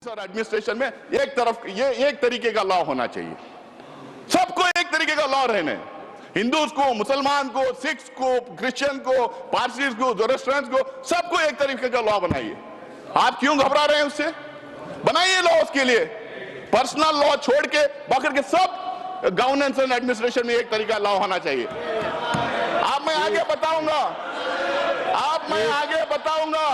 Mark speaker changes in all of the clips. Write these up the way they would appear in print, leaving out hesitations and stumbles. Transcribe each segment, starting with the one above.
Speaker 1: और एडमिनिस्ट्रेशन में एक तरफ ये एक तरीके का लॉ होना चाहिए, सबको एक तरीके का लॉ रहने, हिंदूज को, मुसलमान को, सिख्स को, क्रिश्चियन को, पारसीज को, जोरस्ट्रियंस को, सबको एक तरीके का लॉ बनाइए। आप क्यों घबरा रहे हैं उससे? बनाइए लॉ उसके लिए, पर्सनल लॉ छोड़ के बाकी के सब गवर्नेंस एंड एडमिनिस्ट्रेशन में एक तरीका लॉ होना चाहिए। मैं आगे बताऊंगा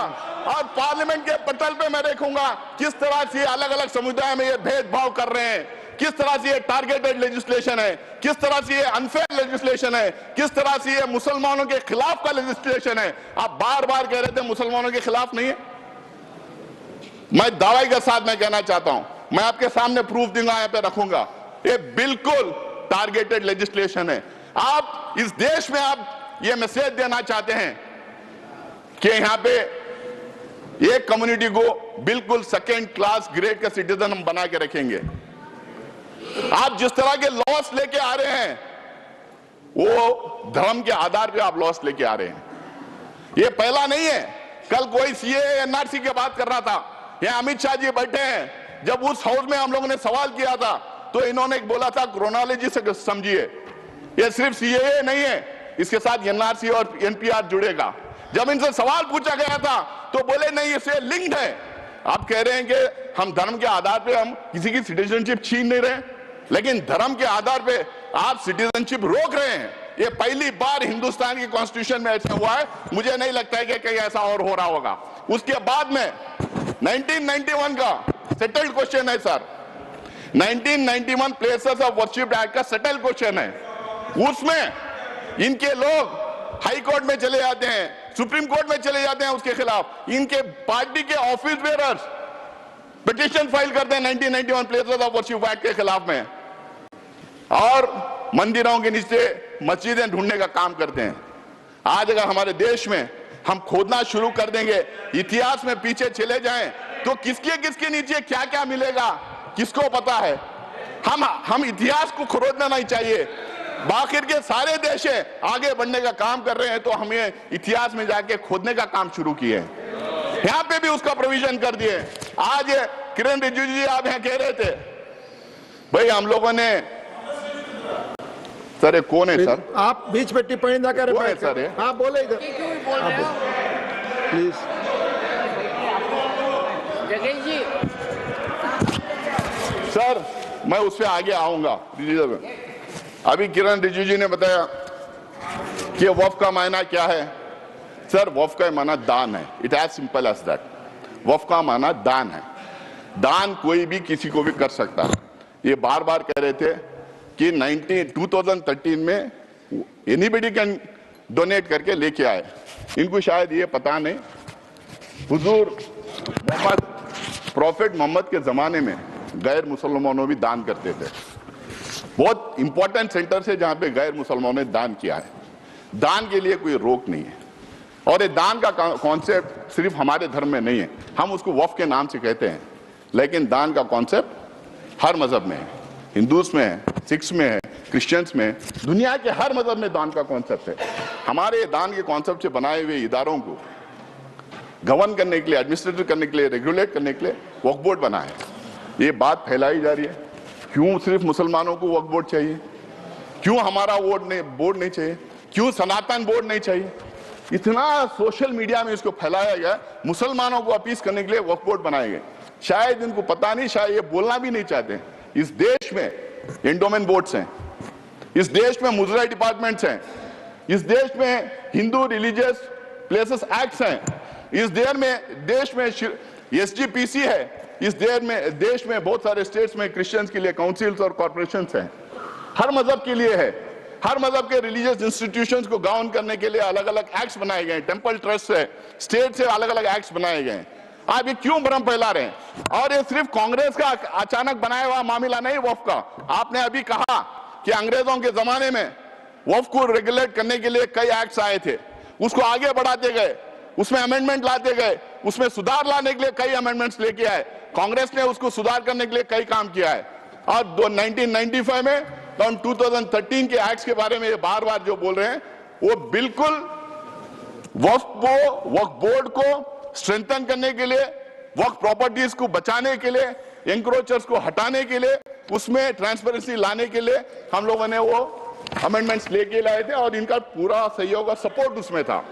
Speaker 1: और पार्लियामेंट के पटल पे मैं देखूंगा किस तरह से अलग अलग समुदाय में ये भेदभाव कर रहे हैं, किस तरह से ये टारगेटेड लेजिस्लेशन है, किस तरह से ये अनफेयर लेजिस्लेशन है, किस तरह से ये मुसलमानों के खिलाफ का लेजिस्लेशन है। आप बार बार कह रहे थे मुसलमानों के खिलाफ नहीं है। मैं दावे के साथ मैं कहना चाहता हूं, मैं आपके सामने प्रूफ दूंगा, यहां पे रखूंगा, ये बिल्कुल टारगेटेड लेजिस्लेशन है। आप इस देश में आप ये मैसेज देना चाहते हैं कि यहां पे एक कम्युनिटी को बिल्कुल सेकेंड क्लास ग्रेड का सिटीजन हम बना के रखेंगे। आप जिस तरह के लॉस लेके आ रहे हैं वो धर्म के आधार पे आप लॉस लेके आ रहे हैं। ये पहला नहीं है। कल कोई सीएए एनआरसी की बात कर रहा था, यहां अमित शाह जी बैठे हैं, जब उस हाउस में हम लोगों ने सवाल किया था तो इन्होंने बोला था क्रोनोलॉजी से समझिए, ये सिर्फ सीएए नहीं है, इसके साथ एनआरसी और एनपीआर जुड़ेगा। जब इनसे सवाल पूछा गया था तो बोले नहीं, इससे लिंक्ड है। आप कह रहे हैं कि हम धर्म के आधार पे हम किसी की सिटीजनशिप छीन नहीं रहे, लेकिन धर्म के आधार पे आप सिटीजनशिप रोक रहे हैं। ये पहली बार हिंदुस्तान की कॉन्स्टिट्यूशन में ऐसा हुआ है। मुझे नहीं लगता है कि कहीं ऐसा और हो रहा होगा। उसके बाद में 1991 का सेटल्ड क्वेश्चन है sir, 1991 places of worship act का सेटल्ड क्वेश्चन है। उसमें इनके लोग हाई कोर्ट में चले जाते हैं, सुप्रीम कोर्ट में चले जाते हैं, उसके खिलाफ इनके पार्टी के ऑफिस बेयरर्स पिटीशन फाइल करते हैं 1991 प्लेसेस ऑफ वर्शिप एक्ट के खिलाफ में, और मंदिरों के नीचे मस्जिदें ढूंढने का काम करते हैं। आज अगर हमारे देश में हम खोदना शुरू कर देंगे, इतिहास में पीछे चले जाएं, तो किसके नीचे क्या क्या मिलेगा किसको पता है। हम इतिहास को खोदना नहीं चाहिए। बाकी के सारे देश आगे बढ़ने का काम कर रहे हैं, तो हमें इतिहास में जाके खोदने का काम शुरू किए। यहां पे भी उसका प्रोविजन कर दिए। आज किरण रिजिजू जी आप यहां कह रहे थे, भाई हम लोगों ने, सर ये कौन है सर?
Speaker 2: आप बीच में टिप्पणी ना करें।
Speaker 1: कौन है सर?
Speaker 2: हाँ बोले इधर प्लीज।
Speaker 3: जगेश जी
Speaker 1: सर मैं उससे आगे आऊंगा। अभी किरण रिजिजू जी ने बताया कि वफ का मायना क्या है। सर वफ का माना दान है, it as simple as that. वफ का माना दान है। दान कोई भी किसी को भी कर सकता है। ये बार बार कह रहे थे कि 2013 में एनीबडी कैन डोनेट करके लेके आए। इनको शायद ये पता नहीं, हुजूर मोहम्मद, प्रॉफिट मोहम्मद के जमाने में गैर मुसलमानों भी दान करते थे। बहुत इंपॉर्टेंट सेंटर से जहां पे गैर मुसलमानों ने दान किया है। दान के लिए कोई रोक नहीं है, और ये दान का कॉन्सेप्ट सिर्फ हमारे धर्म में नहीं है, हम उसको वफ के नाम से कहते हैं, लेकिन दान का कॉन्सेप्ट हर मजहब में है। हिंदूज में है, सिख्स में है, क्रिश्चियंस में, दुनिया के हर मजहब में दान का कॉन्सेप्ट है। हमारे दान के कॉन्सेप्ट से बनाए हुए इदारों को गवर्न करने के लिए, एडमिनिस्ट्रेट करने के लिए, रेगुलेट करने के लिए वक्फ बोर्ड बना है। ये बात फैलाई जा रही है, क्यों सिर्फ मुसलमानों को वक्फ बोर्ड चाहिए, क्यों हमारा बोर्ड नहीं चाहिए, क्यों सनातन बोर्ड नहीं चाहिए। इतना सोशल मीडिया में इसको फैलाया गया, मुसलमानों को अपील करने के लिए वक्फ बोर्ड बनाए गए। शायद इनको पता नहीं, शायद ये बोलना भी नहीं चाहते। इस देश में एंडोमेंट बोर्ड्स हैं, इस देश में मुजरा डिपार्टमेंट्स हैं, इस देश में हिंदू रिलीजियस प्लेसेस एक्ट्स हैं, इस देश में एसजीपीसी है, इस देश में बहुत सारे स्टेट्स में क्रिश्चियंस के लिए काउंसिल्स और कॉर्पोरेशंस हैं। हर मजहब के लिए है। हर मजहब के रिलीजियस इंस्टीट्यूशंस को गवर्न करने के लिए अलग अलग एक्ट्स बनाए गए हैं। टेंपल ट्रस्ट से, स्टेट से अलग अलग एक्ट्स बनाए गए हैं। आप ये क्यों भ्रम फैला रहे हैं? और ये सिर्फ कांग्रेस का अचानक बनाया हुआ मामला नहीं वक्फ का। आपने अभी कहा कि अंग्रेजों के जमाने में वक्फ को रेगुलेट करने के लिए कई एक्ट्स आए थे, उसको आगे बढ़ाते गए, उसमें अमेंडमेंट लाते गए, उसमें सुधार लाने के लिए कई अमेंडमेंट्स लेके आए। कांग्रेस ने उसको सुधार करने के लिए कई काम किया है। और 1995 में 2013 के एक्ट्स के बारे में ये बार बार जो बोल रहे हैं, वो बिल्कुल वक्फ बोर्ड को स्ट्रेंथन करने के लिए, वक्फ प्रॉपर्टीज को बचाने के लिए, एंक्रोचर्स को हटाने के लिए, उसमें ट्रांसपेरेंसी लाने के लिए हम लोगों ने वो अमेंडमेंट्स लेके लाए थे और इनका पूरा सहयोग और सपोर्ट उसमें था।